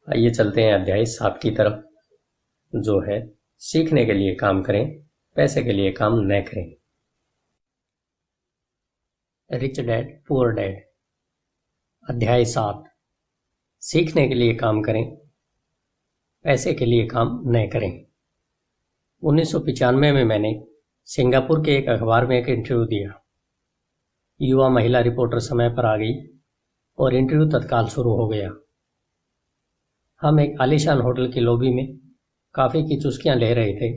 आइए चलते हैं अध्याय 7 की तरफ, जो है सीखने के लिए काम करें, पैसे के लिए काम न करें। रिच डैड पुअर डैड, अध्याय 7। सीखने के लिए काम करें, पैसे के लिए काम न करें। 1995 में मैंने सिंगापुर के एक अखबार में एक इंटरव्यू दिया। युवा महिला रिपोर्टर समय पर आ गई और इंटरव्यू तत्काल शुरू हो गया। हम एक आलीशान होटल की लॉबी में कॉफ़ी की चुस्कियां ले रहे थे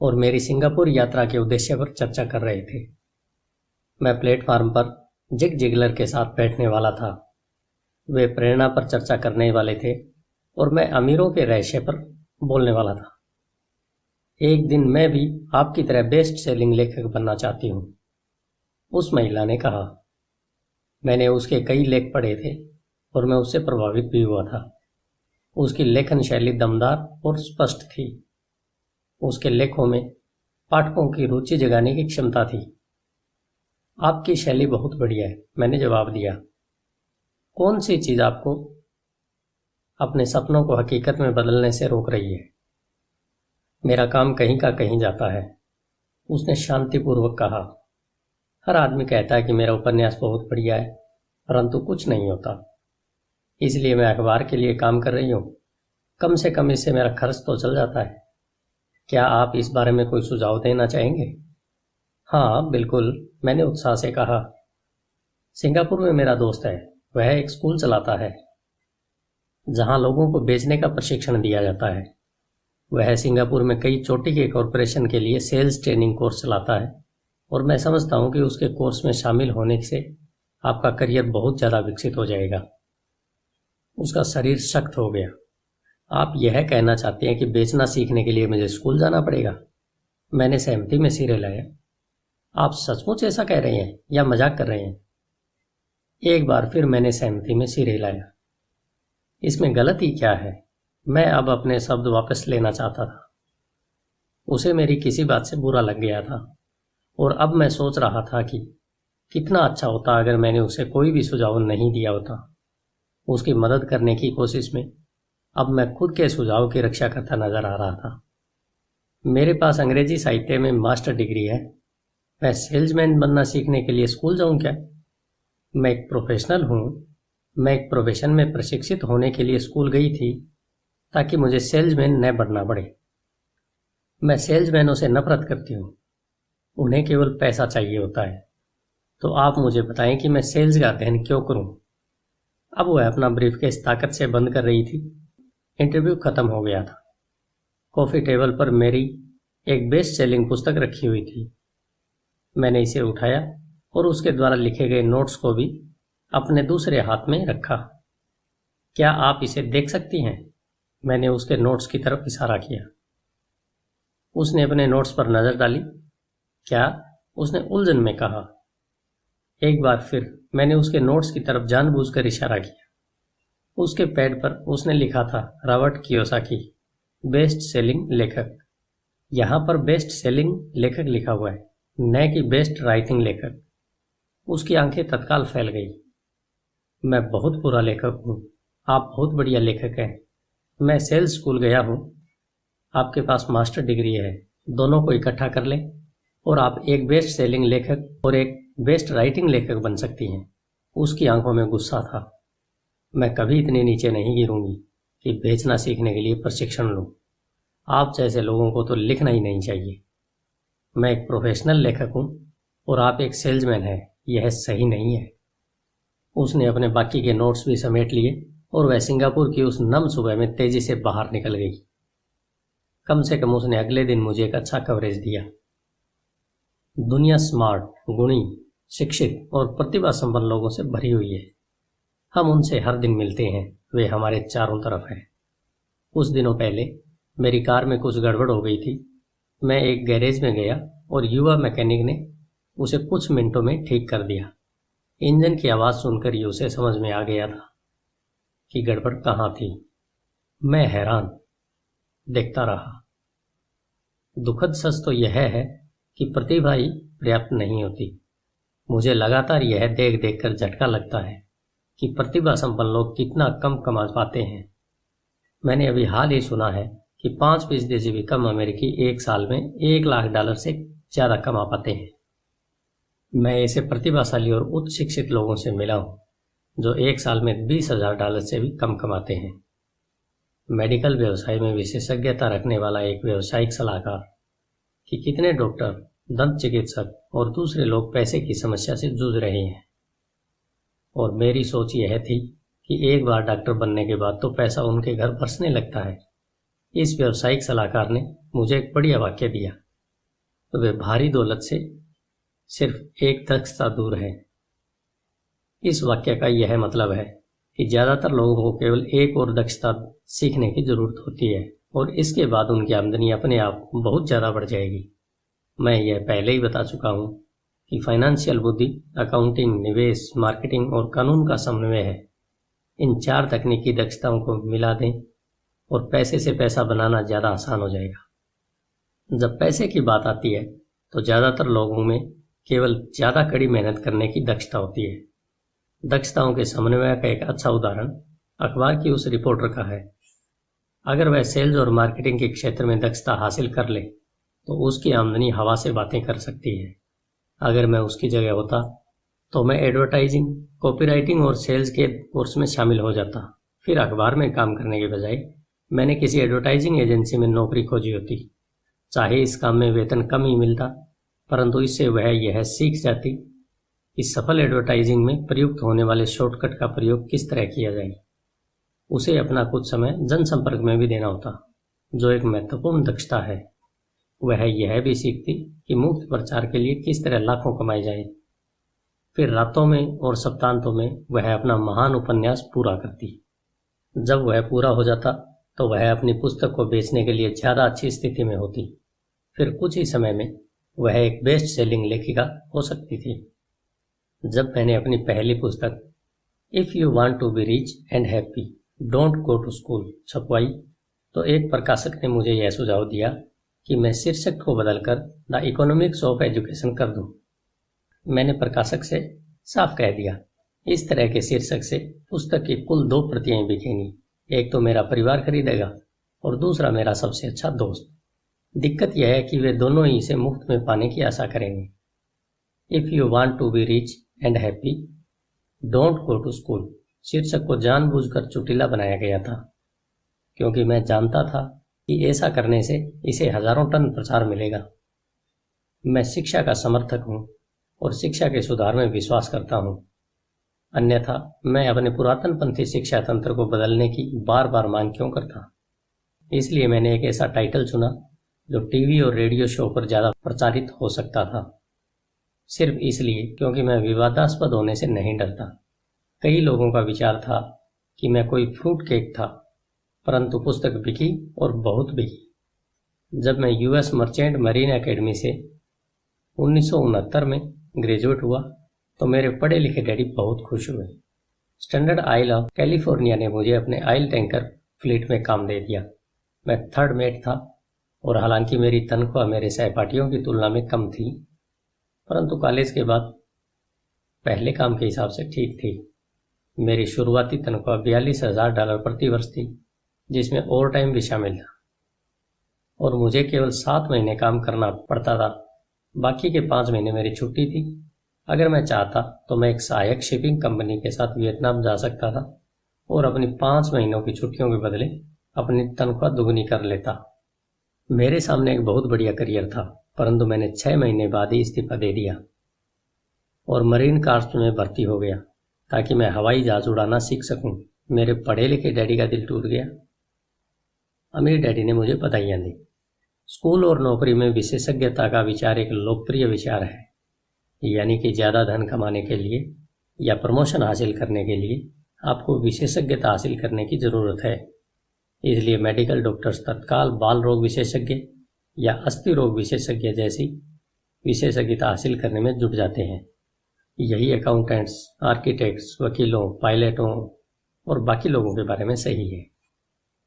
और मेरी सिंगापुर यात्रा के उद्देश्य पर चर्चा कर रहे थे। मैं प्लेटफार्म पर जिग जिगलर के साथ बैठने वाला था। वे प्रेरणा पर चर्चा करने वाले थे और मैं अमीरों के रहस्य पर बोलने वाला था। एक दिन मैं भी आपकी तरह बेस्ट सेलिंग लेखक बनना चाहती हूँ, उस महिला ने कहा। मैंने उसके कई लेख पढ़े थे और मैं उससे प्रभावित भी हुआ था। उसकी लेखन शैली दमदार और स्पष्ट थी। उसके लेखों में पाठकों की रुचि जगाने की क्षमता थी। आपकी शैली बहुत बढ़िया है, मैंने जवाब दिया। कौन सी चीज़ आपको अपने सपनों को हकीकत में बदलने से रोक रही है? मेरा काम कहीं का कहीं जाता है, उसने शांतिपूर्वक कहा। हर आदमी कहता है कि मेरा उपन्यास बहुत बढ़िया है, परंतु कुछ नहीं होता। इसलिए मैं अखबार के लिए काम कर रही हूँ। कम से कम इससे मेरा खर्च तो चल जाता है। क्या आप इस बारे में कोई सुझाव देना चाहेंगे? हाँ बिल्कुल, मैंने उत्साह से कहा। सिंगापुर में मेरा दोस्त है, वह एक स्कूल चलाता है जहाँ लोगों को बेचने का प्रशिक्षण दिया जाता है। वह सिंगापुर में कई चोटी के कॉरपोरेशन के लिए सेल्स ट्रेनिंग कोर्स चलाता है और मैं समझता हूँ कि उसके कोर्स में शामिल होने से आपका करियर बहुत ज़्यादा विकसित हो जाएगा। उसका शरीर सख्त हो गया। आप यह कहना चाहते हैं कि बेचना सीखने के लिए मुझे स्कूल जाना पड़ेगा? मैंने सहमति में सिर हिलाया। आप सचमुच ऐसा कह रहे हैं या मजाक कर रहे हैं? एक बार फिर मैंने सहमति में सिर हिलाया। इसमें गलती क्या है? मैं अब अपने शब्द वापस लेना चाहता था। उसे मेरी किसी बात से बुरा लग गया था और अब मैं सोच रहा था कि कितना अच्छा होता अगर मैंने उसे कोई भी सुझाव नहीं दिया होता। उसकी मदद करने की कोशिश में अब मैं खुद के सुझाव की रक्षा करता नजर आ रहा था। मेरे पास अंग्रेजी साहित्य में मास्टर डिग्री है। मैं सेल्समैन बनना सीखने के लिए स्कूल जाऊं क्या? मैं एक प्रोफेशनल हूं। मैं एक प्रोफेशन में प्रशिक्षित होने के लिए स्कूल गई थी ताकि मुझे सेल्समैन न बनना पड़े। मैं सेल्समैनों से नफरत करती हूँ। उन्हें केवल पैसा चाहिए होता है। तो आप मुझे बताएं कि मैं सेल्स का अध्ययन क्यों करूं? अब वह अपना ब्रीफकेस ताकत से बंद कर रही थी। इंटरव्यू खत्म हो गया था। कॉफ़ी टेबल पर मेरी एक बेस्ट सेलिंग पुस्तक रखी हुई थी। मैंने इसे उठाया और उसके द्वारा लिखे गए नोट्स को भी अपने दूसरे हाथ में रखा। क्या आप इसे देख सकती हैं? मैंने उसके नोट्स की तरफ इशारा किया। उसने अपने नोट्स पर नज़र डाली। क्या? उसने उलझन में कहा। एक बार फिर मैंने उसके नोट्स की तरफ जानबूझकर इशारा किया। उसके पैड पर उसने लिखा था रॉबर्ट कियोसाकी, बेस्ट सेलिंग लेखक। यहाँ पर बेस्ट सेलिंग लेखक लिखा हुआ है, न कि बेस्ट राइटिंग लेखक। उसकी आंखें तत्काल फैल गई। मैं बहुत बुरा लेखक हूँ, आप बहुत बढ़िया लेखक हैं। मैं सेल्स स्कूल गया हूँ। आपके पास मास्टर डिग्री है, दोनों को इकट्ठा कर लें और आप एक बेस्ट सेलिंग लेखक और एक बेस्ट राइटिंग लेखक बन सकती हैं। उसकी आंखों में गुस्सा था। मैं कभी इतने नीचे नहीं गिरूंगी कि बेचना सीखने के लिए प्रशिक्षण लूं। आप जैसे लोगों को तो लिखना ही नहीं चाहिए। मैं एक प्रोफेशनल लेखक हूं और आप एक सेल्समैन हैं, यह सही नहीं है। उसने अपने बाकी के नोट्स भी समेट लिए और वह सिंगापुर की उस नम सुबह में तेजी से बाहर निकल गई। कम से कम उसने अगले दिन मुझे एक अच्छा कवरेज दिया। दुनिया स्मार्ट, गुणी, शिक्षित और प्रतिभा संपन्न लोगों से भरी हुई है। हम उनसे हर दिन मिलते हैं, वे हमारे चारों तरफ हैं। कुछ दिनों पहले मेरी कार में कुछ गड़बड़ हो गई थी। मैं एक गैरेज में गया और युवा मैकेनिक ने उसे कुछ मिनटों में ठीक कर दिया। इंजन की आवाज़ सुनकर ही उसे समझ में आ गया था कि गड़बड़ कहाँ थी। मैं हैरान देखता रहा। दुखद सच तो यह है कि प्रतिभा ही पर्याप्त नहीं होती। मुझे लगातार यह देख कर झटका लगता है कि प्रतिभा संपन्न लोग कितना कम कमा पाते हैं। मैंने अभी हाल ही सुना है कि 5% से भी कम अमेरिकी एक साल में $1 लाख से ज़्यादा कमा पाते हैं। मैं ऐसे प्रतिभाशाली और उच्च शिक्षित लोगों से मिला हूँ जो एक साल में $20,000 से भी कम कमाते हैं। मेडिकल व्यवसाय में विशेषज्ञता रखने वाला एक व्यावसायिक सलाहकार कि कितने डॉक्टर, दंत चिकित्सक और दूसरे लोग पैसे की समस्या से जूझ रहे हैं। और मेरी सोच यह थी कि एक बार डॉक्टर बनने के बाद तो पैसा उनके घर बरसने लगता है। इस व्यावसायिक सलाहकार ने मुझे एक बढ़िया वाक्य दिया, तो वे भारी दौलत से सिर्फ एक दक्षता दूर है। इस वाक्य का यह मतलब है कि ज़्यादातर लोगों को केवल एक और दक्षता सीखने की ज़रूरत होती है और इसके बाद उनकी आमदनी अपने आप बहुत ज़्यादा बढ़ जाएगी। मैं यह पहले ही बता चुका हूँ कि फाइनेंशियल बुद्धि, अकाउंटिंग, निवेश, मार्केटिंग और कानून का समन्वय है। इन 4 तकनीकी दक्षताओं को मिला दें और पैसे से पैसा बनाना ज़्यादा आसान हो जाएगा। जब पैसे की बात आती है तो ज़्यादातर लोगों में केवल ज़्यादा कड़ी मेहनत करने की दक्षता होती है। दक्षताओं के समन्वय का एक अच्छा उदाहरण अखबार की उस रिपोर्टर का है। अगर वह सेल्स और मार्केटिंग के क्षेत्र में दक्षता हासिल कर ले तो उसकी आमदनी हवा से बातें कर सकती है। अगर मैं उसकी जगह होता तो मैं एडवर्टाइजिंग, कॉपीराइटिंग और सेल्स के कोर्स में शामिल हो जाता। फिर अखबार में काम करने के बजाय मैंने किसी एडवर्टाइजिंग एजेंसी में नौकरी खोजी होती। चाहे इस काम में वेतन कम ही मिलता, परंतु इससे वह यह सीख जाती कि सफल एडवर्टाइजिंग में प्रयुक्त होने वाले शॉर्टकट का प्रयोग किस तरह किया जाए। उसे अपना कुछ समय जनसंपर्क में भी देना होता, जो एक महत्वपूर्ण दक्षता है। वह यह भी सीखती कि मुफ्त प्रचार के लिए किस तरह लाखों कमाए जाए। फिर रातों में और सप्तांतों में वह अपना महान उपन्यास पूरा करती। जब वह पूरा हो जाता तो वह अपनी पुस्तक को बेचने के लिए ज़्यादा अच्छी स्थिति में होती। फिर कुछ ही समय में वह एक बेस्ट सेलिंग लेखिका हो सकती थी। जब मैंने अपनी पहली पुस्तक if you want to be rich and happy don't go to school छपवाई तो एक प्रकाशक ने मुझे यह सुझाव दिया कि मैं शीर्षक को बदलकर द इकोनॉमिक्स ऑफ एजुकेशन कर दूं। मैंने प्रकाशक से साफ कह दिया, इस तरह के शीर्षक से पुस्तक की कुल 2 प्रतियां बिकेंगी। एक तो मेरा परिवार खरीदेगा और दूसरा मेरा सबसे अच्छा दोस्त। दिक्कत यह है कि वे दोनों ही इसे मुफ्त में पाने की आशा करेंगे। If you want to be rich and happy don't go to school शीर्षक को जानबूझकर चुटीला बनाया गया था, क्योंकि मैं जानता था कि ऐसा करने से इसे हजारों टन प्रचार मिलेगा। मैं शिक्षा का समर्थक हूँ और शिक्षा के सुधार में विश्वास करता हूँ। अन्यथा मैं अपने पुरातनपंथी शिक्षा तंत्र को बदलने की बार बार मांग क्यों करता। इसलिए मैंने एक ऐसा टाइटल चुना जो टीवी और रेडियो शो पर ज़्यादा प्रचारित हो सकता था, सिर्फ इसलिए क्योंकि मैं विवादास्पद होने से नहीं डरता। कई लोगों का विचार था कि मैं कोई फ्रूट केक था, परंतु पुस्तक बिकी और बहुत बिकी। जब मैं यूएस मर्चेंट मरीन एकेडमी से 1969 में ग्रेजुएट हुआ तो मेरे पढ़े लिखे डैडी बहुत खुश हुए। स्टैंडर्ड ऑयल ऑफ कैलिफोर्निया ने मुझे अपने ऑयल टैंकर फ्लीट में काम दे दिया। मैं 3rd मेट था और हालांकि मेरी तनख्वाह मेरे सहपाठियों की तुलना में कम थी, परंतु कॉलेज के बाद पहले काम के हिसाब से ठीक थी। मेरी शुरुआती तनख्वाह $42,000 प्रति वर्ष थी, जिसमें ओवर टाइम भी शामिल था, और मुझे केवल 7 महीने काम करना पड़ता था। बाकी के 5 महीने मेरी छुट्टी थी। अगर मैं चाहता तो मैं एक सहायक शिपिंग कंपनी के साथ वियतनाम जा सकता था और अपनी 5 महीनों की छुट्टियों के बदले अपनी तनख्वाह दुगनी कर लेता। मेरे सामने एक बहुत बढ़िया करियर था, परंतु मैंने 6 महीने बाद ही इस्तीफा दे दिया और मरीन कार्प्स में भर्ती हो गया ताकि मैं हवाई जहाज उड़ाना सीख सकूं। मेरे पढ़े लिखे डैडी का दिल टूट गया। अमीर डैडी ने मुझे बधाइयाँ दी। स्कूल और नौकरी में विशेषज्ञता का विचार एक लोकप्रिय विचार है, यानी कि ज़्यादा धन कमाने के लिए या प्रमोशन हासिल करने के लिए आपको विशेषज्ञता हासिल करने की ज़रूरत है। इसलिए मेडिकल डॉक्टर्स तत्काल बाल रोग विशेषज्ञ या अस्थि रोग विशेषज्ञ जैसी विशेषज्ञता हासिल करने में जुट जाते हैं। यही अकाउंटेंट्स, आर्किटेक्ट्स, वकीलों, पायलटों और बाकी लोगों के बारे में सही है।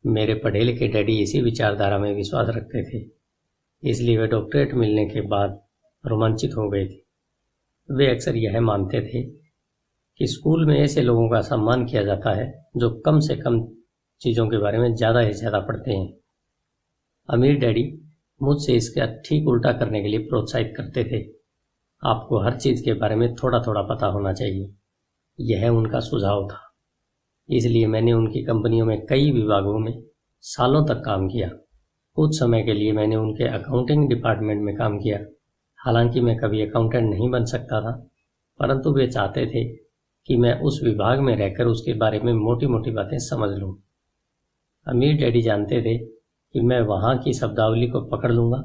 मेरे पढ़े लिखे डैडी इसी विचारधारा में विश्वास रखते थे, इसलिए वे डॉक्टरेट मिलने के बाद रोमांचित हो गए थे। वे अक्सर यह मानते थे कि स्कूल में ऐसे लोगों का सम्मान किया जाता है जो कम से कम चीज़ों के बारे में ज़्यादा से ज़्यादा पढ़ते हैं। अमीर डैडी मुझसे इसका ठीक उल्टा करने के लिए प्रोत्साहित करते थे। आपको हर चीज़ के बारे में थोड़ा थोड़ा पता होना चाहिए, यह उनका सुझाव था। इसलिए मैंने उनकी कंपनियों में कई विभागों में सालों तक काम किया। कुछ समय के लिए मैंने उनके अकाउंटिंग डिपार्टमेंट में काम किया। हालांकि मैं कभी अकाउंटेंट नहीं बन सकता था, परंतु वे चाहते थे कि मैं उस विभाग में रहकर उसके बारे में मोटी मोटी बातें समझ लूँ। अमीर डैडी जानते थे कि मैं वहाँ की शब्दावली को पकड़ लूँगा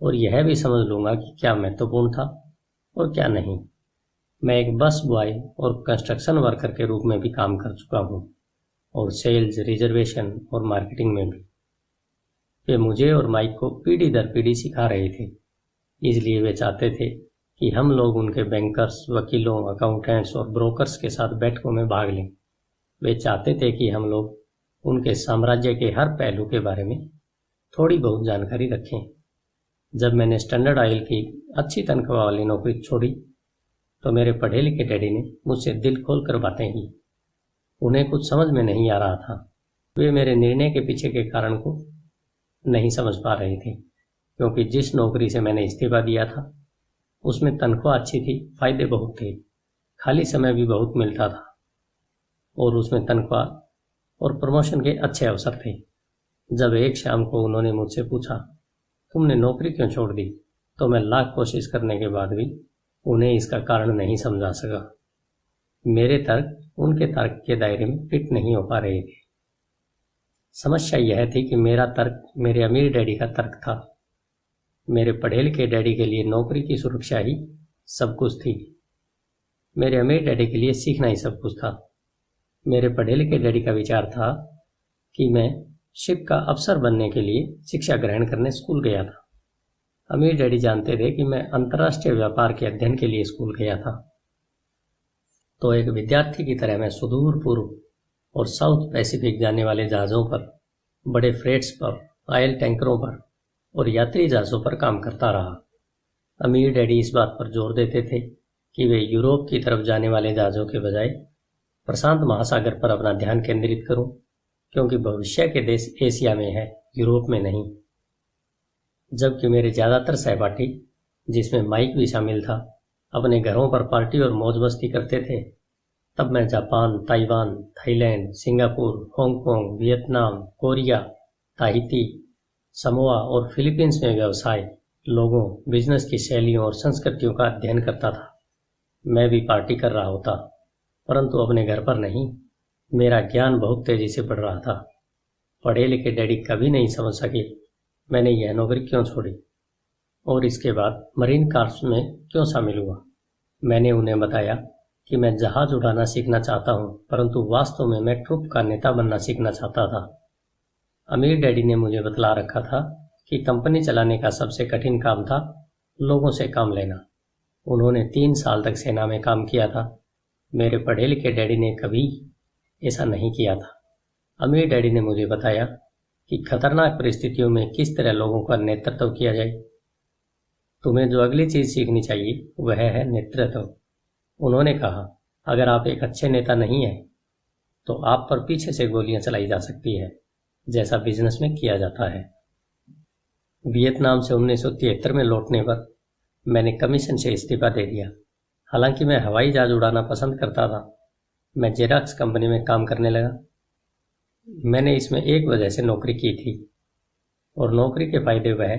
और यह भी समझ लूँगा कि क्या महत्वपूर्ण था और क्या नहीं। मैं एक बस बॉय और कंस्ट्रक्शन वर्कर के रूप में भी काम कर चुका हूँ, और सेल्स, रिजर्वेशन और मार्केटिंग में भी। वे मुझे और माइक को पीढ़ी दर पीढ़ी सिखा रहे थे। इसलिए वे चाहते थे कि हम लोग उनके बैंकर्स, वकीलों, अकाउंटेंट्स और ब्रोकर्स के साथ बैठकों में भाग लें। वे चाहते थे कि हम लोग उनके साम्राज्य के हर पहलू के बारे में थोड़ी बहुत जानकारी रखें। जब मैंने स्टैंडर्ड ऑयल की अच्छी तनख्वाह वाली नौकरी छोड़ी तो मेरे पढ़े लिखे डैडी ने मुझसे दिल खोल कर बातें की। उन्हें कुछ समझ में नहीं आ रहा था। वे मेरे निर्णय के पीछे के कारण को नहीं समझ पा रहे थे, क्योंकि जिस नौकरी से मैंने इस्तीफा दिया था उसमें तनख्वाह अच्छी थी, फायदे बहुत थे, खाली समय भी बहुत मिलता था और उसमें तनख्वाह और प्रमोशन के अच्छे अवसर थे। जब एक शाम को उन्होंने मुझसे पूछा, तुमने नौकरी क्यों छोड़ दी, तो मैं लाख कोशिश करने के बाद भी उन्हें इसका कारण नहीं समझा सका। मेरे तर्क उनके तर्क के दायरे में फिट नहीं हो पा रहे थे। समस्या यह थी कि मेरा तर्क मेरे अमीर डैडी का तर्क था। मेरे पढ़े लिखे डैडी के लिए नौकरी की सुरक्षा ही सब कुछ थी। मेरे अमीर डैडी के लिए सीखना ही सब कुछ था। मेरे पढ़े लिखे डैडी का विचार था कि मैं शिप का अफसर बनने के लिए शिक्षा ग्रहण करने स्कूल गया था। अमीर डैडी जानते थे कि मैं अंतर्राष्ट्रीय व्यापार के अध्ययन के लिए स्कूल गया था। तो एक विद्यार्थी की तरह मैं सुदूर पूर्व और साउथ पैसिफिक जाने वाले जहाज़ों पर, बड़े फ्रेट्स पर, ऑयल टैंकरों पर और यात्री जहाज़ों पर काम करता रहा। अमीर डैडी इस बात पर जोर देते थे कि वे यूरोप की तरफ जाने वाले जहाज़ों के बजाय प्रशांत महासागर पर अपना ध्यान केंद्रित करूं, क्योंकि भविष्य के देश एशिया में है, यूरोप में नहीं। जबकि मेरे ज़्यादातर सहपाठी, जिसमें माइक भी शामिल था, अपने घरों पर पार्टी और मौज मस्ती करते थे, तब मैं Japan, Taiwan, Thailand, Singapore, Hong Kong, Vietnam, Korea, Tahiti, Samoa और फिलीपींस में व्यवसाय, लोगों, बिजनेस की शैलियों और संस्कृतियों का अध्ययन करता था। मैं भी पार्टी कर रहा होता, परंतु अपने घर पर नहीं। मेरा ज्ञान बहुत तेजी से बढ़ रहा था। पढ़े लिखे डैडी कभी नहीं समझ सके मैंने यह नौकरी क्यों छोड़ी और इसके बाद मरीन कार्प्स में क्यों शामिल हुआ। मैंने उन्हें बताया कि मैं जहाज उड़ाना सीखना चाहता हूँ, परंतु वास्तव में मैं ट्रुप का नेता बनना सीखना चाहता था। अमीर डैडी ने मुझे बतला रखा था कि कंपनी चलाने का सबसे कठिन काम था लोगों से काम लेना। उन्होंने 3 साल तक सेना में काम किया था। मेरे पढ़े लिखे डैडी ने कभी ऐसा नहीं किया था। अमीर डैडी ने मुझे बताया कि खतरनाक परिस्थितियों में किस तरह लोगों का नेतृत्व किया जाए। तुम्हें जो अगली चीज़ सीखनी चाहिए वह है नेतृत्व। उन्होंने कहा, अगर आप एक अच्छे नेता नहीं हैं तो आप पर पीछे से गोलियां चलाई जा सकती है, जैसा बिजनेस में किया जाता है। वियतनाम से 1973 में लौटने पर मैंने कमीशन से इस्तीफा दे दिया। हालांकि मैं हवाई जहाज उड़ाना पसंद करता था। मैं जेरॉक्स कंपनी में काम करने लगा। मैंने इसमें एक वजह से नौकरी की थी और नौकरी के फायदे वह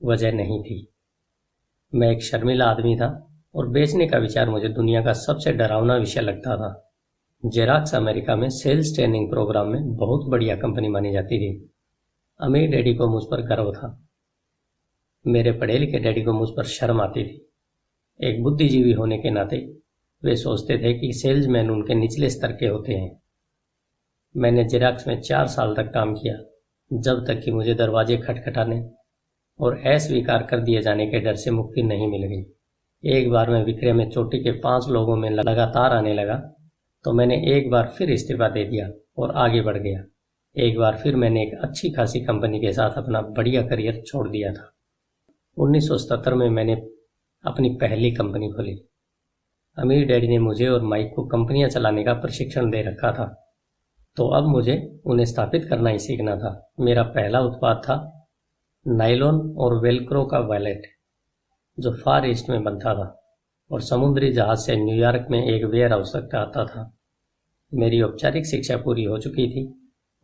वजह नहीं थी। मैं एक शर्मीला आदमी था और बेचने का विचार मुझे दुनिया का सबसे डरावना विषय लगता था। जेरॉक्स अमेरिका में सेल्स ट्रेनिंग प्रोग्राम में बहुत बढ़िया कंपनी मानी जाती थी। अमीर डैडी को मुझ पर गर्व था। मेरे पढ़े लिखे डैडी को मुझ पर शर्म आती थी। एक बुद्धिजीवी होने के नाते वे सोचते थे कि सेल्समैन उनके निचले स्तर के होते हैं। मैंने जेरॉक्स में 4 साल तक काम किया, जब तक कि मुझे दरवाजे खटखटाने और अस्वीकार कर दिए जाने के डर से मुक्ति नहीं मिल गई। एक बार मैं विक्रय में चोटी के 5 लोगों में लगातार आने लगा तो मैंने एक बार फिर इस्तीफा दे दिया और आगे बढ़ गया। एक बार फिर मैंने एक अच्छी खासी कंपनी के साथ अपना बढ़िया करियर छोड़ दिया था। 1977 में मैंने अपनी पहली कंपनी खोली। अमीर डैडी ने मुझे और माइक को कंपनियां चलाने का प्रशिक्षण दे रखा था। तो अब मुझे उन्हें स्थापित करना ही सीखना था। मेरा पहला उत्पाद था नायलॉन और वेलक्रो का वॉलेट, जो फार ईस्ट में बनता था और समुद्री जहाज से न्यूयॉर्क में एक वेयर हाउस तक आता था। मेरी औपचारिक शिक्षा पूरी हो चुकी थी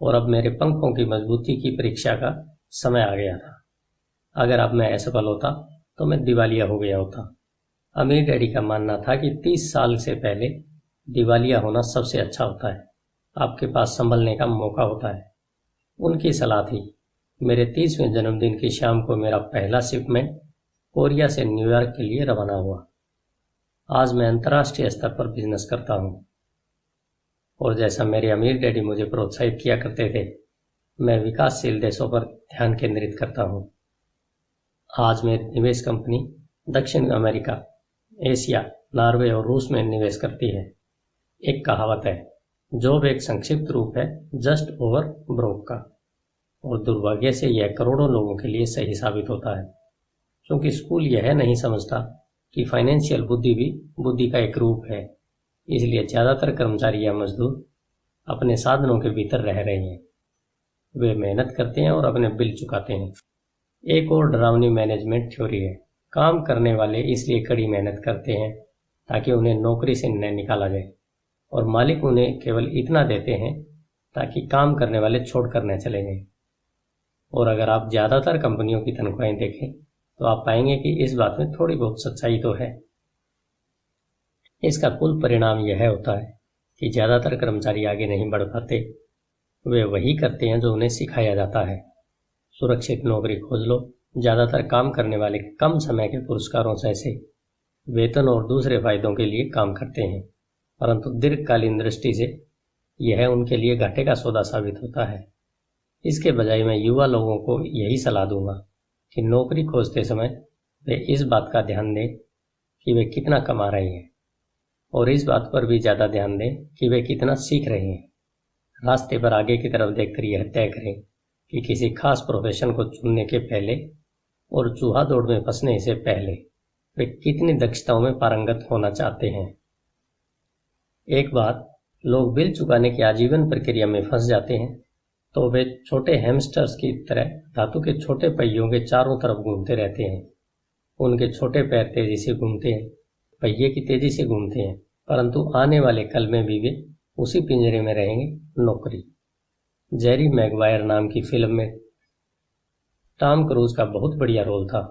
और अब मेरे पंखों की मजबूती की परीक्षा का समय आ गया था। अगर अब मैं असफल होता तो मैं दिवालिया हो गया होता। अमीर डैडी का मानना था कि 30 साल से पहले दिवालिया होना सबसे अच्छा होता है, आपके पास संभलने का मौका होता है। उनकी सलाह थी। मेरे 30वें जन्मदिन की शाम को मेरा पहला शिपमेंट कोरिया से न्यूयॉर्क के लिए रवाना हुआ। आज मैं अंतर्राष्ट्रीय स्तर पर बिजनेस करता हूँ और जैसा मेरे अमीर डैडी मुझे प्रोत्साहित किया करते थे, मैं विकासशील देशों पर ध्यान केंद्रित करता हूँ। आज मेरी निवेश कंपनी दक्षिण अमेरिका, एशिया, नॉर्वे और रूस में निवेश करती है। एक कहावत है, जॉब एक संक्षिप्त रूप है जस्ट ओवर ब्रोक का, और दुर्भाग्य से यह करोड़ों लोगों के लिए सही साबित होता है, क्योंकि स्कूल यह नहीं समझता कि फाइनेंशियल बुद्धि भी बुद्धि का एक रूप है। इसलिए ज़्यादातर कर्मचारी या मजदूर अपने साधनों के भीतर रह रहे हैं। वे मेहनत करते हैं और अपने बिल चुकाते हैं। एक और डरावनी मैनेजमेंट थ्योरी है, काम करने वाले इसलिए कड़ी मेहनत करते हैं ताकि उन्हें नौकरी से न निकाला जाए, और मालिक उन्हें केवल इतना देते हैं ताकि काम करने वाले छोड़कर न चले जाएं। और अगर आप ज़्यादातर कंपनियों की तनख्वाहें देखें तो आप पाएंगे कि इस बात में थोड़ी बहुत सच्चाई तो है। इसका कुल परिणाम यह होता है कि ज़्यादातर कर्मचारी आगे नहीं बढ़ पाते। वे वही करते हैं जो उन्हें सिखाया जाता है। सुरक्षित नौकरी खोज लो। ज़्यादातर काम करने वाले कम समय के पुरस्कारों जैसे वेतन और दूसरे फायदों के लिए काम करते हैं, परंतु दीर्घकालीन दृष्टि से यह उनके लिए घाटे का सौदा साबित होता है। इसके बजाय मैं युवा लोगों को यही सलाह दूंगा कि नौकरी खोजते समय वे इस बात का ध्यान दें कि वे कितना कमा रहे हैं, और इस बात पर भी ज़्यादा ध्यान दें कि वे कितना सीख रहे हैं। रास्ते पर आगे की तरफ देखकर यह तय करें कि किसी खास प्रोफेशन को चुनने के पहले और चूहा दौड़ में फंसने से पहले वे कितनी दक्षताओं में पारंगत होना चाहते हैं। एक बार लोग बिल चुकाने की आजीवन प्रक्रिया में फंस जाते हैं तो वे छोटे हैमस्टर्स की तरह धातु के छोटे पहियों के चारों तरफ घूमते रहते हैं। उनके छोटे पैर तेजी से घूमते हैं, पहिए की तेजी से घूमते हैं, परंतु आने वाले कल में भी वे उसी पिंजरे में रहेंगे, नौकरी। जेरी मैगवायर नाम की फिल्म में टॉम क्रूज का बहुत बढ़िया रोल था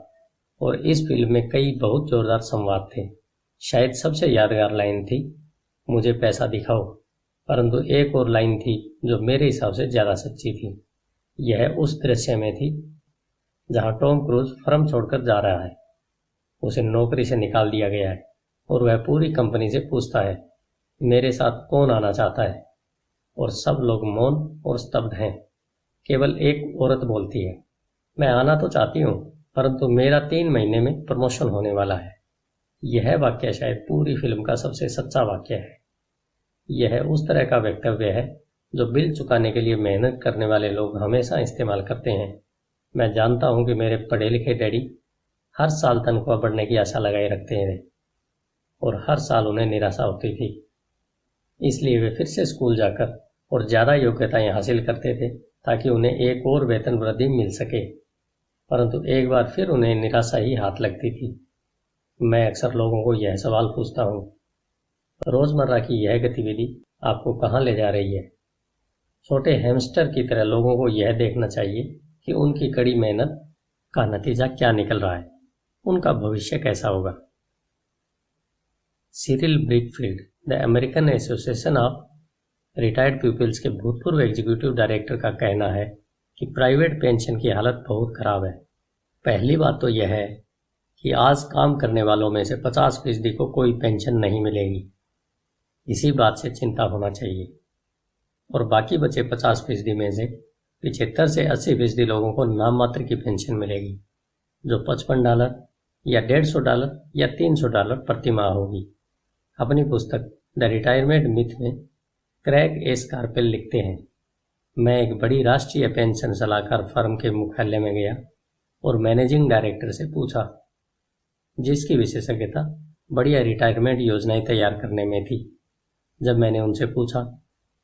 और इस फिल्म में कई बहुत जोरदार संवाद थे। शायद सबसे यादगार लाइन थी, मुझे पैसा दिखाओ, परंतु एक और लाइन थी जो मेरे हिसाब से ज़्यादा सच्ची थी। यह उस दृश्य में थी जहां टॉम क्रूज फर्म छोड़कर जा रहा है। उसे नौकरी से निकाल दिया गया है और वह पूरी कंपनी से पूछता है, मेरे साथ कौन आना चाहता है? और सब लोग मौन और स्तब्ध हैं। केवल एक औरत बोलती है, मैं आना तो चाहती हूँ, परंतु मेरा 3 महीने में प्रमोशन होने वाला है। यह वाक्य शायद पूरी फिल्म का सबसे सच्चा वाक्य है। यह उस तरह का वक्तव्य है जो बिल चुकाने के लिए मेहनत करने वाले लोग हमेशा इस्तेमाल करते हैं। मैं जानता हूँ कि मेरे पढ़े लिखे डैडी हर साल तनख्वाह बढ़ने की आशा लगाए रखते थे और हर साल उन्हें निराशा होती थी। इसलिए वे फिर से स्कूल जाकर और ज़्यादा योग्यताएं हासिल करते थे ताकि उन्हें एक और वेतन वृद्धि मिल सके, परंतु एक बार फिर उन्हें निराशा ही हाथ लगती थी। मैं अक्सर लोगों को यह सवाल पूछता हूँ, रोज़मर्रा की यह गतिविधि आपको कहाँ ले जा रही है? छोटे हैमस्टर की तरह लोगों को यह देखना चाहिए कि उनकी कड़ी मेहनत का नतीजा क्या निकल रहा है, उनका भविष्य कैसा होगा। Cyril Brickfield, the American Association of Retired Peoples के भूतपूर्व एग्जीक्यूटिव डायरेक्टर का कहना है कि प्राइवेट पेंशन की हालत बहुत खराब है। पहली बात तो यह है कि आज काम करने वालों में से 50% को कोई पेंशन नहीं मिलेगी। इसी बात से चिंता होना चाहिए। और बाकी बचे 50% में से 75 से 80% लोगों को नाम मात्र की पेंशन मिलेगी, जो $55 या $150 या $300 प्रति माह होगी। अपनी पुस्तक द रिटायरमेंट मिथ में क्रैग ए स्कारपेल लिखते हैं, मैं एक बड़ी राष्ट्रीय पेंशन सलाहकार फर्म के मुख्यालय में गया और मैनेजिंग डायरेक्टर से पूछा, जिसकी विशेषज्ञता बढ़िया रिटायरमेंट योजनाएं तैयार करने में थी। जब मैंने उनसे पूछा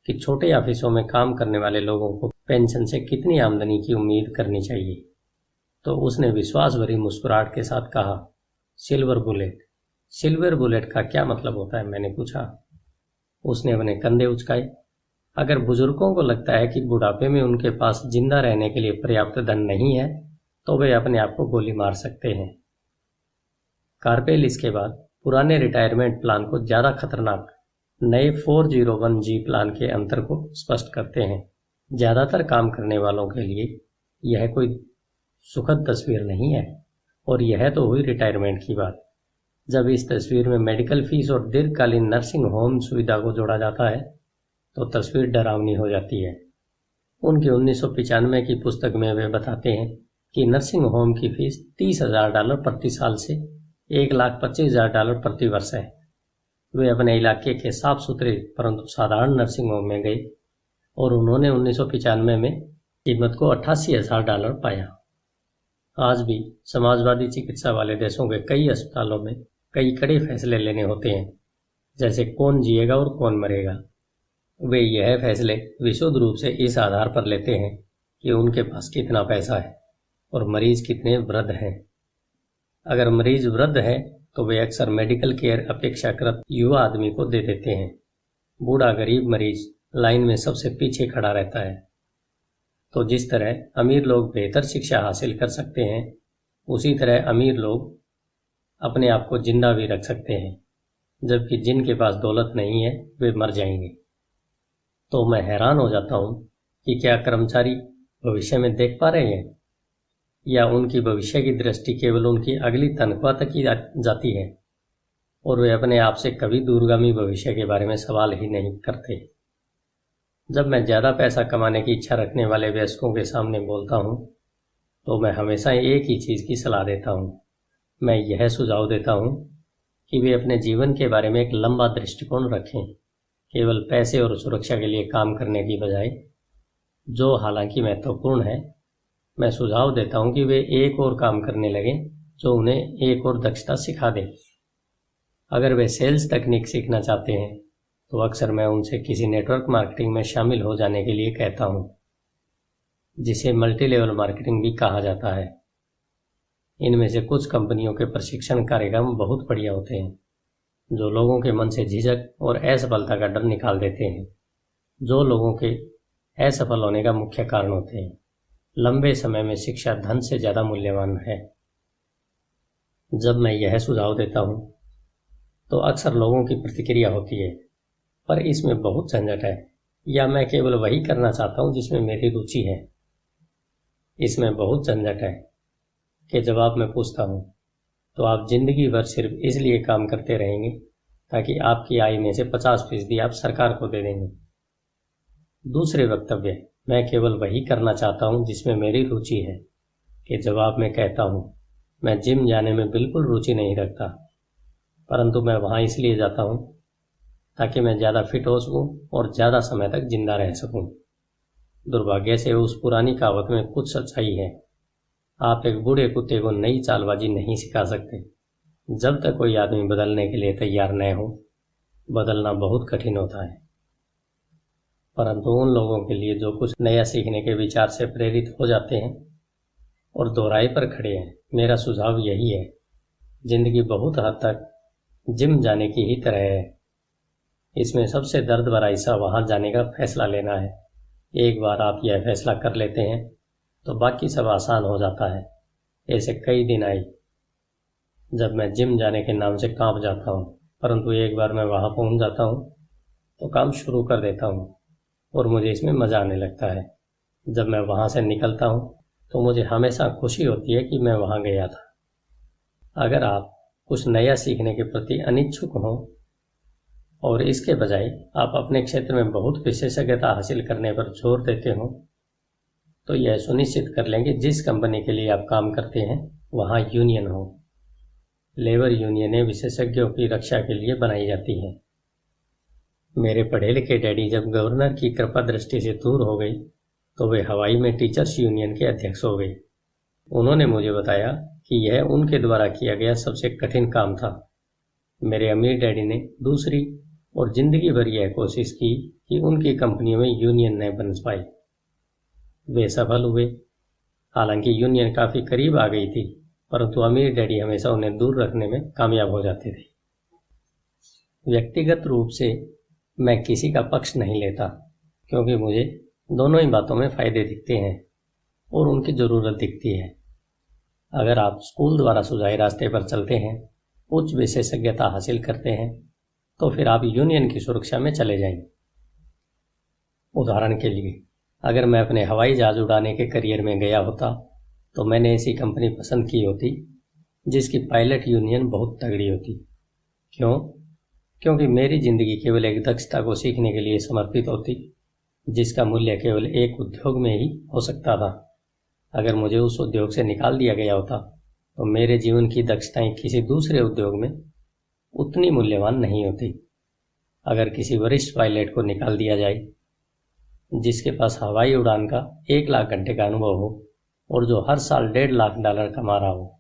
कि छोटे ऑफिसों में काम करने वाले लोगों को पेंशन से कितनी आमदनी की उम्मीद करनी चाहिए, तो उसने विश्वास भरी मुस्कुराहट के साथ कहा, सिल्वर बुलेट। सिल्वर बुलेट का क्या मतलब होता है, मैंने पूछा। उसने अपने कंधे उचकाए। अगर बुजुर्गों को लगता है कि बुढ़ापे में उनके पास जिंदा रहने के लिए पर्याप्त धन नहीं है तो वे अपने आप को गोली मार सकते हैं। कार्पेल इसके बाद पुराने रिटायरमेंट प्लान को ज़्यादा खतरनाक नए 401G प्लान के अंतर को स्पष्ट करते हैं। ज़्यादातर काम करने वालों के लिए यह कोई सुखद तस्वीर नहीं है, और यह तो हुई रिटायरमेंट की बात। जब इस तस्वीर में मेडिकल फीस और दीर्घकालीन नर्सिंग होम सुविधा को जोड़ा जाता है तो तस्वीर डरावनी हो जाती है। उनकी 1995 की पुस्तक में वे बताते हैं कि नर्सिंग होम की फीस $30,000 प्रति साल से $1,25,000 प्रति वर्ष है। वे अपने इलाके के साफ सुथरे परंतु साधारण नर्सिंग होम में गए और उन्होंने 1995 में कीमत को $88,000 पाया। आज भी समाजवादी चिकित्सा वाले देशों के कई अस्पतालों में कई कड़े फैसले लेने होते हैं, जैसे कौन जिएगा और कौन मरेगा। वे यह फैसले विशुद्ध रूप से इस आधार पर लेते हैं कि उनके पास कितना पैसा है और मरीज कितने वृद्ध हैं। अगर मरीज वृद्ध है तो वे अक्सर मेडिकल केयर अपेक्षाकृत युवा आदमी को दे देते हैं। बूढ़ा गरीब मरीज लाइन में सबसे पीछे खड़ा रहता है। तो जिस तरह अमीर लोग बेहतर शिक्षा हासिल कर सकते हैं, उसी तरह अमीर लोग अपने आप को जिंदा भी रख सकते हैं, जबकि जिनके पास दौलत नहीं है वे मर जाएंगे। तो मैं हैरान हो जाता हूँ कि क्या कर्मचारी भविष्य में देख पा रहे हैं, या उनकी भविष्य की दृष्टि केवल उनकी अगली तनख्वाह तक ही जाती है और वे अपने आप से कभी दूरगामी भविष्य के बारे में सवाल ही नहीं करते। जब मैं ज़्यादा पैसा कमाने की इच्छा रखने वाले वयस्कों के सामने बोलता हूँ तो मैं हमेशा एक ही चीज़ की सलाह देता हूँ। मैं यह सुझाव देता हूँ कि वे अपने जीवन के बारे में एक लंबा दृष्टिकोण रखें, केवल पैसे और सुरक्षा के लिए काम करने की बजाय, जो हालांकि महत्वपूर्ण है। मैं सुझाव देता हूं कि वे एक और काम करने लगें जो उन्हें एक और दक्षता सिखा दे। अगर वे सेल्स तकनीक सीखना चाहते हैं तो अक्सर मैं उनसे किसी नेटवर्क मार्केटिंग में शामिल हो जाने के लिए कहता हूं, जिसे मल्टी लेवल मार्केटिंग भी कहा जाता है। इनमें से कुछ कंपनियों के प्रशिक्षण कार्यक्रम बहुत बढ़िया होते हैं, जो लोगों के मन से झिझक और असफलता का डर निकाल देते हैं, जो लोगों के असफल होने का मुख्य कारण होते हैं। लंबे समय में शिक्षा धन से ज़्यादा मूल्यवान है। जब मैं यह सुझाव देता हूँ तो अक्सर लोगों की प्रतिक्रिया होती है, पर इसमें बहुत झंझट है, या मैं केवल वही करना चाहता हूँ जिसमें मेरी रुचि है। इसमें बहुत झंझट है कि जवाब मैं पूछता हूँ तो आप जिंदगी भर सिर्फ इसलिए काम करते रहेंगे ताकि आपकी आय में से 50% आप सरकार को दे देंगे। दूसरे वक्तव्य, मैं केवल वही करना चाहता हूँ जिसमें मेरी रुचि है, कि जवाब में कहता हूँ मैं जिम जाने में बिल्कुल रुचि नहीं रखता, परंतु मैं वहाँ इसलिए जाता हूँ ताकि मैं ज़्यादा फिट हो सकूँ और ज़्यादा समय तक जिंदा रह सकूँ। दुर्भाग्य से उस पुरानी कहावत में कुछ सच्चाई है। आप एक बूढ़े कुत्ते को नई चालबाजी नहीं सिखा सकते। जब तक कोई आदमी बदलने के लिए तैयार न हो, बदलना बहुत कठिन होता है। परंतु उन लोगों के लिए जो कुछ नया सीखने के विचार से प्रेरित हो जाते हैं और दोहराई पर खड़े हैं, मेरा सुझाव यही है, जिंदगी बहुत हद तक जिम जाने की ही तरह है। इसमें सबसे दर्द भरा हिस्सा वहाँ जाने का फैसला लेना है। एक बार आप यह फैसला कर लेते हैं तो बाकी सब आसान हो जाता है। ऐसे कई दिन आए जब मैं जिम जाने के नाम से कांप जाता हूँ, परंतु एक बार मैं वहाँ पहुँच जाता हूँ तो काम शुरू कर देता हूँ और मुझे इसमें मज़ा आने लगता है। जब मैं वहाँ से निकलता हूँ तो मुझे हमेशा खुशी होती है कि मैं वहाँ गया था। अगर आप कुछ नया सीखने के प्रति अनिच्छुक हों और इसके बजाय आप अपने क्षेत्र में बहुत विशेषज्ञता हासिल करने पर जोर देते हो, तो यह सुनिश्चित कर लें कि जिस कंपनी के लिए आप काम करते हैं वहाँ यूनियन हो। लेबर यूनियनें विशेषज्ञों की रक्षा के लिए बनाई जाती हैं। मेरे पढ़े लिखे डैडी जब गवर्नर की कृपा दृष्टि से दूर हो गई तो वे हवाई में टीचर्स यूनियन के अध्यक्ष हो गए। उन्होंने मुझे बताया कि यह उनके द्वारा किया गया सबसे कठिन काम था। मेरे अमीर डैडी ने दूसरी और जिंदगी भर यह कोशिश की कि उनकी कंपनियों में यूनियन न बन पाए। वे सफल हुए। हालांकि यूनियन काफ़ी करीब आ गई थी, परंतु अमीर डैडी हमेशा उन्हें दूर रखने में कामयाब हो जाते थे। व्यक्तिगत रूप से मैं किसी का पक्ष नहीं लेता, क्योंकि मुझे दोनों ही बातों में फ़ायदे दिखते हैं और उनकी ज़रूरत दिखती है। अगर आप स्कूल द्वारा सुझाए रास्ते पर चलते हैं, उच्च विशेषज्ञता हासिल करते हैं, तो फिर आप यूनियन की सुरक्षा में चले जाएंगे। उदाहरण के लिए, अगर मैं अपने हवाई जहाज उड़ाने के करियर में गया होता तो मैंने ऐसी कंपनी पसंद की होती जिसकी पायलट यूनियन बहुत तगड़ी होती। क्यों? क्योंकि मेरी ज़िंदगी केवल एक दक्षता को सीखने के लिए समर्पित होती, जिसका मूल्य केवल एक उद्योग में ही हो सकता था। अगर मुझे उस उद्योग से निकाल दिया गया होता तो मेरे जीवन की दक्षताएं किसी दूसरे उद्योग में उतनी मूल्यवान नहीं होती। अगर किसी वरिष्ठ पायलट को निकाल दिया जाए जिसके पास हवाई उड़ान का 1 लाख घंटे का अनुभव हो और जो हर साल $1.5 लाख कमा रहा हो,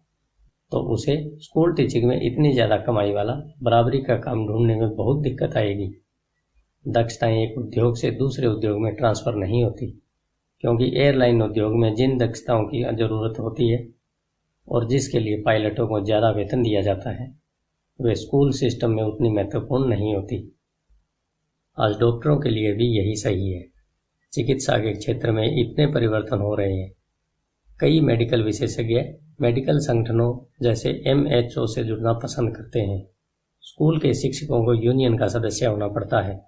तो उसे स्कूल टीचिंग में इतनी ज़्यादा कमाई वाला बराबरी का काम ढूंढने में बहुत दिक्कत आएगी। दक्षताएं एक उद्योग से दूसरे उद्योग में ट्रांसफ़र नहीं होती, क्योंकि एयरलाइन उद्योग में जिन दक्षताओं की ज़रूरत होती है और जिसके लिए पायलटों को ज़्यादा वेतन दिया जाता है, वे स्कूल सिस्टम में उतनी महत्वपूर्ण नहीं होती। आज डॉक्टरों के लिए भी यही सही है। चिकित्सा के क्षेत्र में इतने परिवर्तन हो रहे हैं। कई मेडिकल विशेषज्ञ मेडिकल संगठनों जैसे MHO से जुड़ना पसंद करते हैं। स्कूल के शिक्षकों को यूनियन का सदस्य होना पड़ता है।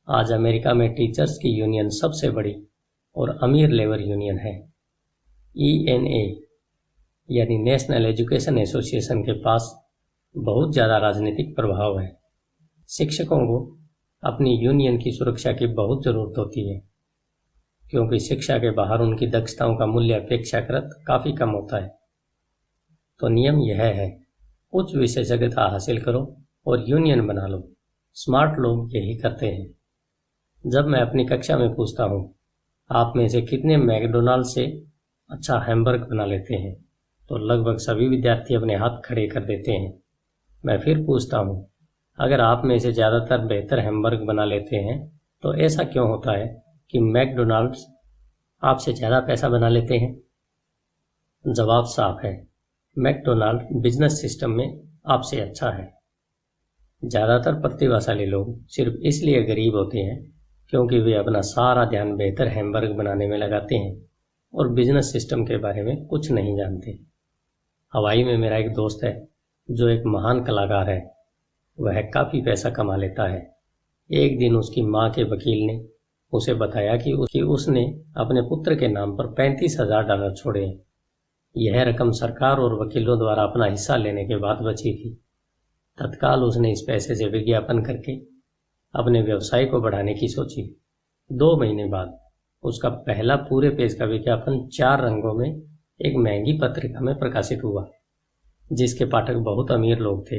आज अमेरिका में टीचर्स की यूनियन सबसे बड़ी और अमीर लेबर यूनियन है। ENA यानी नेशनल एजुकेशन एसोसिएशन के पास बहुत ज़्यादा राजनीतिक प्रभाव है। शिक्षकों को अपनी यूनियन की सुरक्षा की बहुत ज़रूरत होती है, क्योंकि शिक्षा के बाहर उनकी दक्षताओं का मूल्य अपेक्षाकृत काफ़ी कम होता है। तो नियम यह है, उच्च विशेषज्ञता हासिल करो और यूनियन बना लो। स्मार्ट लोग यही करते हैं। जब मैं अपनी कक्षा में पूछता हूँ, आप में से कितने मैकडोनाल्ड से अच्छा हैमबर्ग बना लेते हैं, तो लगभग सभी विद्यार्थी अपने हाथ खड़े कर देते हैं। मैं फिर पूछता हूँ, अगर आप में से ज़्यादातर बेहतर हैमबर्ग बना लेते हैं, तो ऐसा क्यों होता है कि मैकडोनाल्ड्स आपसे ज़्यादा पैसा बना लेते हैं? जवाब साफ है, मैकडोनाल्ड बिजनेस सिस्टम में आपसे अच्छा है। ज़्यादातर प्रतिभाशाली लोग सिर्फ इसलिए गरीब होते हैं क्योंकि वे अपना सारा ध्यान बेहतर हैमबर्ग बनाने में लगाते हैं और बिजनेस सिस्टम के बारे में कुछ नहीं जानते। हवाई में मेरा एक दोस्त है जो एक महान कलाकार है। वह काफ़ी पैसा कमा लेता है। एक दिन उसकी माँ के वकील ने उसे बताया कि उसने अपने पुत्र के नाम पर $35,000 छोड़े हैं। यह रकम सरकार और वकीलों द्वारा अपना हिस्सा लेने के बाद बची थी। तत्काल उसने इस पैसे से विज्ञापन करके अपने व्यवसाय को बढ़ाने की सोची। 2 महीने बाद उसका पहला पूरे पेज का विज्ञापन 4 रंगों में एक महंगी पत्रिका में प्रकाशित हुआ, जिसके पाठक बहुत अमीर लोग थे।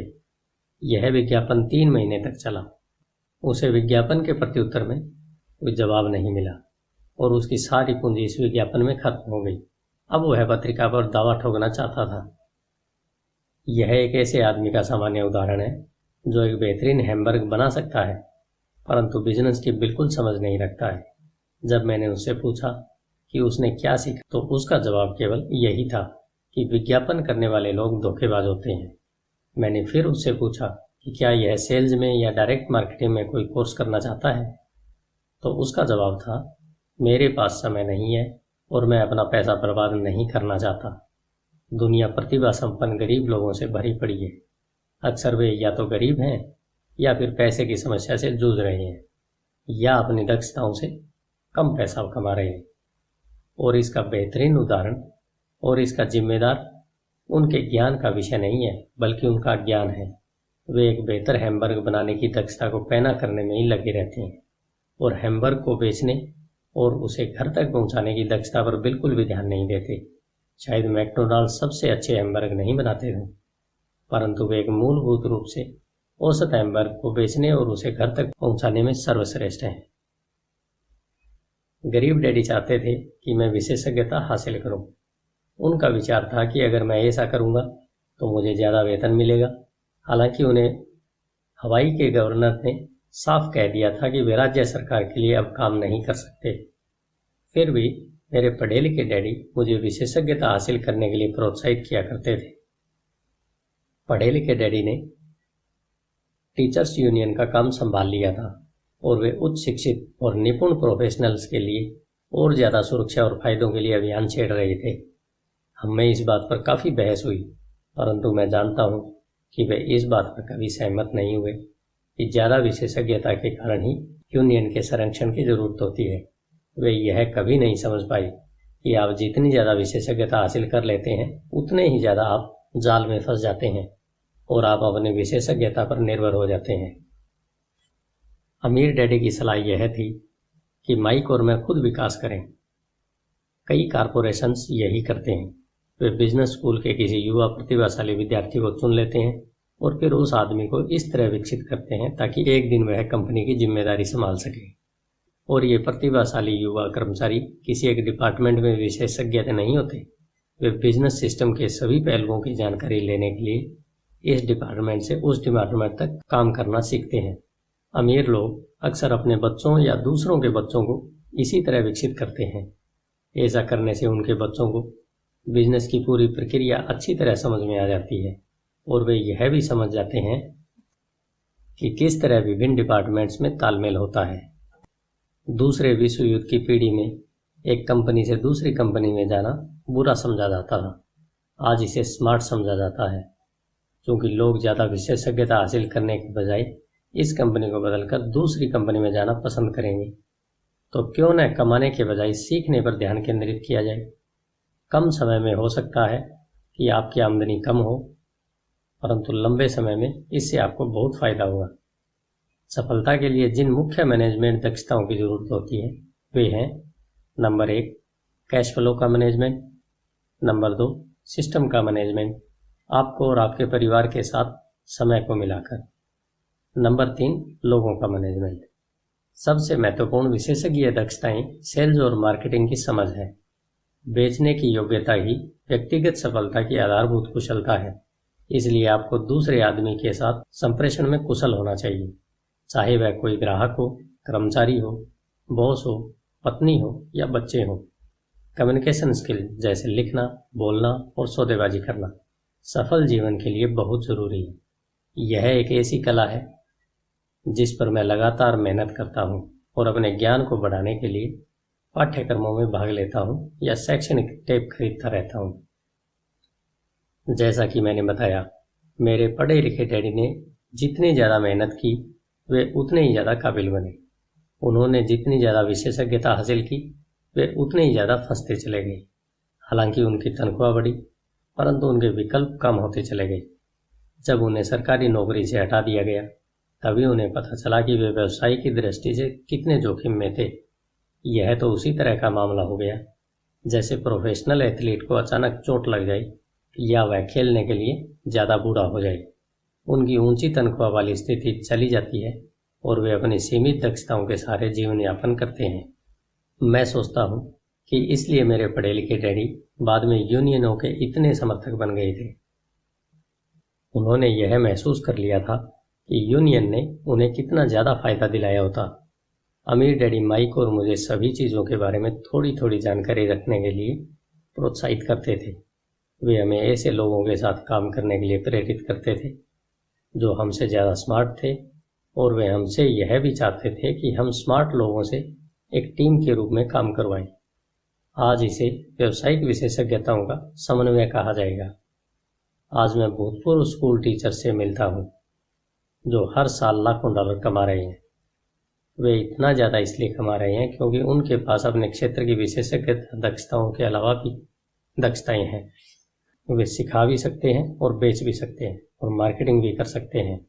यह विज्ञापन 3 महीने तक चला। उसे विज्ञापन के प्रत्युत्तर में कोई जवाब नहीं मिला और उसकी सारी पूंजी इस विज्ञापन में खत्म हो गई। अब वह पत्रिका पर दावा ठोकना चाहता था। यह एक ऐसे आदमी का सामान्य उदाहरण है जो एक बेहतरीन हैमबर्ग बना सकता है, परंतु बिजनेस की बिल्कुल समझ नहीं रखता है। जब मैंने उससे पूछा कि उसने क्या सीखा, तो उसका जवाब केवल यही था कि विज्ञापन करने वाले लोग धोखेबाज होते हैं। मैंने फिर उससे पूछा कि क्या यह सेल्स में या डायरेक्ट मार्केटिंग में कोई कोर्स करना चाहता है, तो उसका जवाब था, मेरे पास समय नहीं है और मैं अपना पैसा बर्बाद नहीं करना चाहता। दुनिया प्रतिभा संपन्न गरीब लोगों से भरी पड़ी है। अक्सर वे या तो गरीब हैं या फिर पैसे की समस्या से जूझ रहे हैं या अपनी दक्षताओं से कम पैसा कमा रहे हैं। और इसका बेहतरीन उदाहरण और इसका जिम्मेदार उनके ज्ञान का विषय नहीं है, बल्कि उनका ज्ञान है। वे एक बेहतर हैमबर्ग बनाने की दक्षता को पैना करने में ही लगे रहते हैं और हैमबर्ग को बेचने और उसे घर तक पहुंचाने की दक्षता पर बिल्कुल भी ध्यान नहीं देते। शायद मैकडोनाल्ड सबसे अच्छे हैमबर्ग नहीं बनाते थे, परंतु वे एक मूलभूत रूप से औसत हैमबर्ग को बेचने और उसे घर तक पहुंचाने में सर्वश्रेष्ठ हैं। गरीब डैडी चाहते थे कि मैं विशेषज्ञता हासिल करूं। उनका विचार था कि अगर मैं ऐसा करूंगा तो मुझे ज़्यादा वेतन मिलेगा। हालांकि उन्हें हवाई के गवर्नर ने साफ कह दिया था कि वे राज्य सरकार के लिए अब काम नहीं कर सकते। फिर भी मेरे पढ़े लिखे डैडी मुझे विशेषज्ञता हासिल करने के लिए प्रोत्साहित किया करते थे। पढ़े लिखे डैडी ने टीचर्स यूनियन का काम संभाल लिया था और वे उच्च शिक्षित और निपुण प्रोफेशनल्स के लिए और ज़्यादा सुरक्षा और फायदों के लिए अभियान छेड़ रहे थे। हमें इस बात पर काफ़ी बहस हुई, परंतु मैं जानता हूँ कि वे इस बात पर कभी सहमत नहीं हुए कि ज़्यादा विशेषज्ञता के कारण ही यूनियन के संरक्षण की जरूरत होती है। वे यह कभी नहीं समझ पाई कि आप जितनी ज़्यादा विशेषज्ञता हासिल कर लेते हैं उतने ही ज़्यादा आप जाल में फंस जाते हैं और आप अपनी विशेषज्ञता पर निर्भर हो जाते हैं। अमीर डैडी की सलाह यह थी कि माइक और मैं खुद विकास करें। कई कारपोरेशंस यही करते हैं। वे बिजनेस स्कूल के किसी युवा प्रतिभाशाली विद्यार्थी को चुन लेते हैं और फिर उस आदमी को इस तरह विकसित करते हैं ताकि एक दिन वह कंपनी की जिम्मेदारी संभाल सके। और ये प्रतिभाशाली युवा कर्मचारी किसी एक डिपार्टमेंट में विशेषज्ञ नहीं होते। वे बिजनेस सिस्टम के सभी पहलुओं की जानकारी लेने के लिए इस डिपार्टमेंट से उस डिपार्टमेंट तक काम करना सीखते हैं। अमीर लोग अक्सर अपने बच्चों या दूसरों के बच्चों को इसी तरह विकसित करते हैं। ऐसा करने से उनके बच्चों को बिजनेस की पूरी प्रक्रिया अच्छी तरह समझ में आ जाती है और वे यह भी समझ जाते हैं कि किस तरह विभिन्न डिपार्टमेंट्स में तालमेल होता है। दूसरे विश्व युद्ध की पीढ़ी में एक कंपनी से दूसरी कंपनी में जाना बुरा समझा जाता था। आज इसे स्मार्ट समझा जाता है, क्योंकि लोग ज़्यादा विशेषज्ञता हासिल करने के बजाय इस कंपनी को बदलकर दूसरी कंपनी में जाना पसंद करेंगे। तो क्यों न कमाने के बजाय सीखने पर ध्यान केंद्रित किया जाए। कम समय में हो सकता है कि आपकी आमदनी कम हो, परंतु लंबे समय में इससे आपको बहुत फायदा होगा। सफलता के लिए जिन मुख्य मैनेजमेंट दक्षताओं की जरूरत होती है वे हैं: नंबर 1 कैश फ्लो का मैनेजमेंट, नंबर 2 सिस्टम का मैनेजमेंट, आपको और आपके परिवार के साथ समय को मिलाकर, नंबर 3 लोगों का मैनेजमेंट। सबसे महत्वपूर्ण विशेषज्ञ दक्षताएं सेल्स और मार्केटिंग की समझ है। बेचने की योग्यता ही व्यक्तिगत सफलता की आधारभूत कुशलता है। इसलिए आपको दूसरे आदमी के साथ संप्रेषण में कुशल होना चाहिए, चाहे वह कोई ग्राहक हो, कर्मचारी हो, बॉस हो, पत्नी हो या बच्चे हो। कम्युनिकेशन स्किल जैसे लिखना, बोलना और सौदेबाजी करना सफल जीवन के लिए बहुत जरूरी है। यह एक ऐसी कला है जिस पर मैं लगातार मेहनत करता हूँ और अपने ज्ञान को बढ़ाने के लिए पाठ्यक्रमों में भाग लेता हूँ या शैक्षणिक टेप खरीदता रहता हूँ। जैसा कि मैंने बताया, मेरे पढ़े लिखे डैडी ने जितनी ज़्यादा मेहनत की वे उतने ही ज़्यादा काबिल बने। उन्होंने जितनी ज़्यादा विशेषज्ञता हासिल की वे उतने ही ज़्यादा फंसते चले गए। हालांकि उनकी तनख्वाह बढ़ी, परंतु उनके विकल्प कम होते चले गए। जब उन्हें सरकारी नौकरी से हटा दिया गया तभी उन्हें पता चला कि वे व्यवसाय की दृष्टि से कितने जोखिम में थे। यह तो उसी तरह का मामला हो गया जैसे प्रोफेशनल एथलीट को अचानक चोट लग जाए या वह खेलने के लिए ज़्यादा बूढ़ा हो जाए। उनकी ऊंची तनख्वाह वाली स्थिति चली जाती है और वे अपनी सीमित दक्षताओं के सहारे जीवन यापन करते हैं। मैं सोचता हूँ कि इसलिए मेरे पढ़े लिखे डैडी बाद में यूनियनों के इतने समर्थक बन गए थे। उन्होंने यह महसूस कर लिया था कि यूनियन ने उन्हें कितना ज़्यादा फायदा दिलाया होता। अमीर डैडी माइक और मुझे सभी चीज़ों के बारे में थोड़ी थोड़ी जानकारी रखने के लिए प्रोत्साहित करते थे। वे हमें ऐसे लोगों के साथ काम करने के लिए प्रेरित करते थे जो हमसे ज़्यादा स्मार्ट थे, और वे हमसे यह भी चाहते थे कि हम स्मार्ट लोगों से एक टीम के रूप में काम करवाएं। आज इसे व्यावसायिक विशेषज्ञताओं का समन्वय कहा जाएगा। आज मैं भूतपूर्व स्कूल टीचर से मिलता हूँ जो हर साल लाखों डॉलर कमा रहे हैं। वे इतना ज़्यादा इसलिए कमा रहे हैं क्योंकि उनके पास अपने क्षेत्र की विशेषज्ञ दक्षताओं के अलावा भी दक्षताएं हैं। वे सिखा भी सकते हैं और बेच भी सकते हैं और मार्केटिंग भी कर सकते हैं।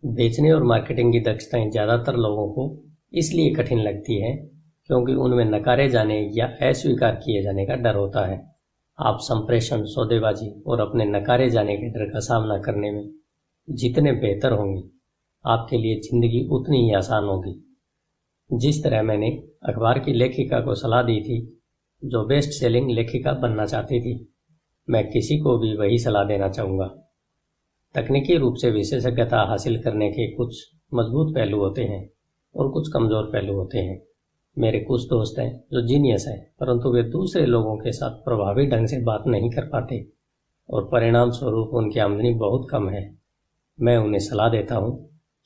बेचने और मार्केटिंग की दक्षताएं ज़्यादातर लोगों को इसलिए कठिन लगती हैं क्योंकि उनमें नकारे जाने या अस्वीकार किए जाने का डर होता है। आप संप्रेषण, सौदेबाजी और अपने नकारे जाने के डर का सामना करने में जितने बेहतर होंगे, आपके लिए ज़िंदगी उतनी ही आसान होगी। जिस तरह मैंने अखबार की लेखिका को सलाह दी थी जो बेस्ट सेलिंग लेखिका बनना चाहती थी, मैं किसी को भी वही सलाह देना चाहूँगा। तकनीकी रूप से विशेषज्ञता हासिल करने के कुछ मजबूत पहलू होते हैं और कुछ कमज़ोर पहलू होते हैं। मेरे कुछ दोस्त हैं जो जीनियस हैं, परंतु वे दूसरे लोगों के साथ प्रभावी ढंग से बात नहीं कर पाते और परिणाम स्वरूप उनकी आमदनी बहुत कम है। मैं उन्हें सलाह देता हूँ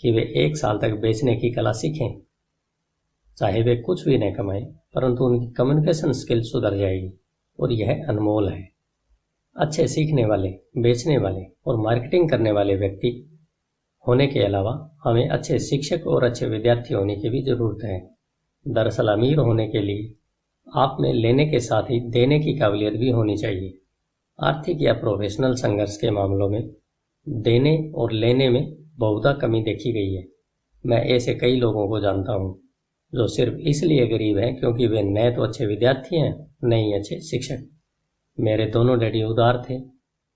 कि वे 1 साल तक बेचने की कला सीखें। चाहे वे कुछ भी न कमाएं, परंतु उनकी कम्युनिकेशन स्किल सुधर जाएगी और यह अनमोल है। अच्छे सीखने वाले, बेचने वाले और मार्केटिंग करने वाले व्यक्ति होने के अलावा हमें अच्छे शिक्षक और अच्छे विद्यार्थी होने की भी ज़रूरत है। दरअसल अमीर होने के लिए आप में लेने के साथ ही देने की काबिलियत भी होनी चाहिए। आर्थिक या प्रोफेशनल संघर्ष के मामलों में देने और लेने में बहुधा कमी देखी गई है। मैं ऐसे कई लोगों को जानता हूँ जो सिर्फ इसलिए गरीब हैं क्योंकि वे न तो अच्छे विद्यार्थी हैं, न ही अच्छे शिक्षक। मेरे दोनों डैडी उदार थे।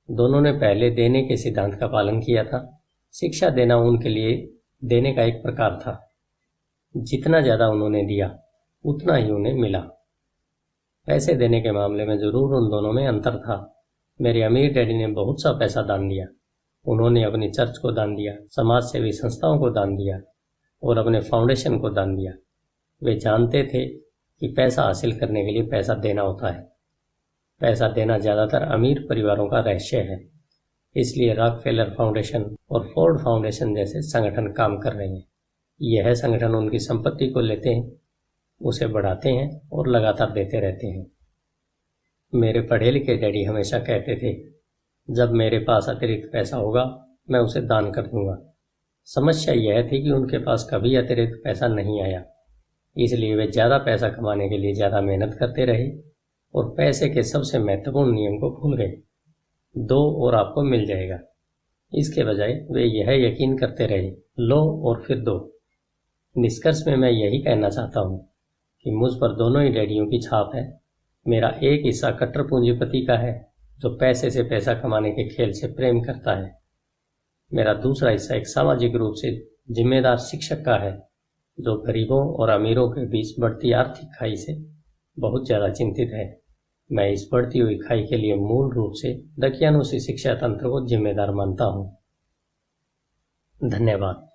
दोनों ने पहले देने के सिद्धांत का पालन किया था। शिक्षा देना उनके लिए देने का एक प्रकार था। जितना ज़्यादा उन्होंने दिया उतना ही उन्हें मिला। पैसे देने के मामले में ज़रूर उन दोनों में अंतर था। मेरे अमीर डैडी ने बहुत सा पैसा दान दिया। उन्होंने अपनी चर्च को दान दिया, समाज सेवी संस्थाओं को दान दिया और अपने फाउंडेशन को दान दिया। वे जानते थे कि पैसा हासिल करने के लिए पैसा देना होता है। पैसा देना ज़्यादातर अमीर परिवारों का रहस्य है। इसलिए रॉकफेलर फाउंडेशन और फोर्ड फाउंडेशन जैसे संगठन काम कर रहे हैं। यह संगठन उनकी संपत्ति को लेते हैं, उसे बढ़ाते हैं और लगातार देते रहते हैं। मेरे पढ़े लिखे डैडी हमेशा कहते थे, जब मेरे पास अतिरिक्त पैसा होगा मैं उसे दान कर दूंगा। समस्या यह थी कि उनके पास कभी अतिरिक्त पैसा नहीं आया, इसलिए वे ज़्यादा पैसा कमाने के लिए ज़्यादा मेहनत करते रहे और पैसे के सबसे महत्वपूर्ण नियम को भूल गए, दो और आपको मिल जाएगा। इसके बजाय वे यह यकीन करते रहे, लो और फिर दो। निष्कर्ष में मैं यही कहना चाहता हूँ कि मुझ पर दोनों ही डैडियों की छाप है। मेरा एक हिस्सा कट्टर पूंजीपति का है जो पैसे से पैसा कमाने के खेल से प्रेम करता है। मेरा दूसरा हिस्सा एक सामाजिक रूप से जिम्मेदार शिक्षक का है जो गरीबों और अमीरों के बीच बढ़ती आर्थिक खाई से बहुत ज़्यादा चिंतित है। मैं इस बढ़ती हुई खाई के लिए मूल रूप से दकियानूसी शिक्षा तंत्र को जिम्मेदार मानता हूँ। धन्यवाद।